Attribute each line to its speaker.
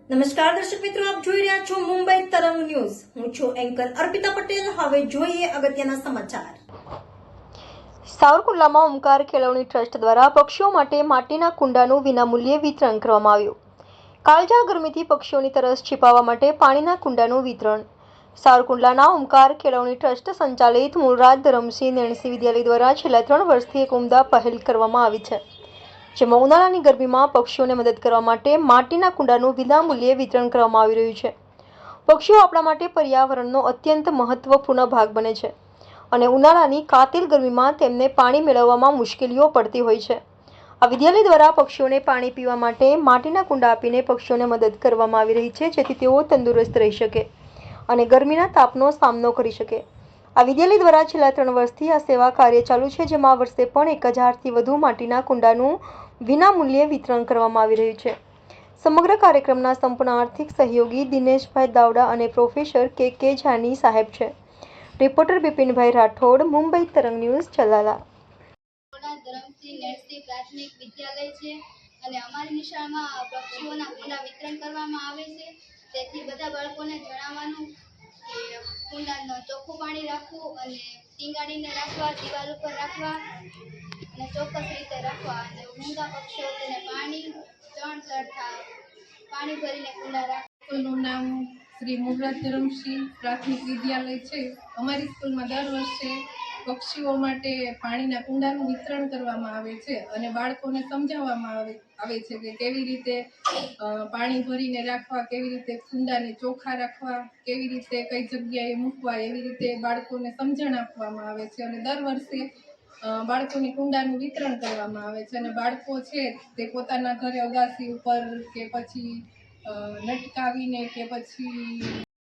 Speaker 1: નમસ્કાર દર્શક મિત્રો, આપ જોઈ રહ્યા છો મુંબઈ તરંગ ન્યૂઝ. હું છું એન્કર અર્પિતા પટેલ. હવે જોઈએ અગત્યના સમાચાર.
Speaker 2: સાવરકુંડલામાં ઓમકાર કેળવણી ટ્રસ્ટ દ્વારા પક્ષીઓ માટે માટીના કુંડાનું વિનામૂલ્યે વિતરણ કરવામાં આવ્યું. કાળઝાળ ગરમીથી પક્ષીઓની તરસ छिपाવવા માટે પાણીના કુંડાનું વિતરણ. સાવરકુંડલાના ઓમકાર કેળવણી ટ્રસ્ટ સંચાલિત મૂળરાજ ધરમસિંહ નેણસી વિદ્યાલય દ્વારા છેલ્લા 3 વર્ષથી એક ઉમદા પહેલ કરવામાં આવી છે, જેમાં ઉનાળાની ગરમીમાં પક્ષીઓને મદદ કરવા માટે માટીના કુંડાનું વિનામૂલ્યે વિતરણ કરવામાં આવી રહ્યું છે. પક્ષીઓ આપણા માટે પર્યાવરણનો અત્યંત મહત્વપૂર્ણ ભાગ બને છે અને ઉનાળાની કાતિલ ગરમીમાં તેમને પાણી મેળવવામાં મુશ્કેલીઓ પડતી હોય છે. આ વિદ્યાલય દ્વારા પક્ષીઓને પાણી પીવા માટે માટીના કુંડા આપીને પક્ષીઓને મદદ કરવામાં આવી રહી છે, જેથી તેઓ તંદુરસ્ત રહી શકે અને ગરમીના તાપનો સામનો કરી શકે. આ વિદ્યાલય દ્વારા છેલ્લા 3 વર્ષથી આ સેવા કાર્ય ચાલુ છે, જેમાં વર્ષે પણ 1000થી વધુ માટીના કુંડાનું વિનામૂલ્યે વિતરણ કરવામાં આવી રહ્યું છે. સમગ્ર કાર્યક્રમના સંપૂર્ણ આર્થિક સહયોગી દિનેશભાઈ દાવડા અને પ્રોફેસર કે જાની સાહેબ છે. રિપોર્ટર બિપિનભાઈ રાઠોડ, મુંબઈ તરંગ ન્યૂઝ, ચલાલા.
Speaker 3: ધરમસિંહ નેણસી પ્રાથમિક વિદ્યાલય છે અને અમારી નિશાળમાં પક્ષીઓના કુંડા વિતરણ કરવામાં આવે છે. તેથી બધા બાળકોને જણાવવાનું કે કુંડાનું ચોખ્ખું પાણી રાખવું અને ટીંગાડીને રાખવા, દિવાલ ઉપર રાખવા અને ચોક્કસ રીતે રાખવા અને ઊંઘા પક્ષીઓ તેને પાણી ભરીને કુંડા રાખવા.
Speaker 4: સ્કૂલનું નામ શ્રી મૂળરાજ ધરમસિંહ પ્રાથમિક વિદ્યાલય છે. અમારી સ્કૂલમાં દર વર્ષે પક્ષીઓ માટે પાણીના કુંડાનું વિતરણ કરવામાં આવે છે અને બાળકોને સમજાવવામાં આવે છે કે કેવી રીતે પાણી ભરીને રાખવા, કેવી રીતે કુંડાને ચોખ્ખા રાખવા, કેવી રીતે કઈ જગ્યાએ મૂકવા, એવી રીતે બાળકોને સમજણ આપવામાં આવે છે અને દર વર્ષે બાળકોને કુંડાનું વિતરણ કરવામાં આવે છે અને બાળકો છે તે પોતાના ઘરે અગાસી ઉપર કે પછી લટકાવીને કે પછી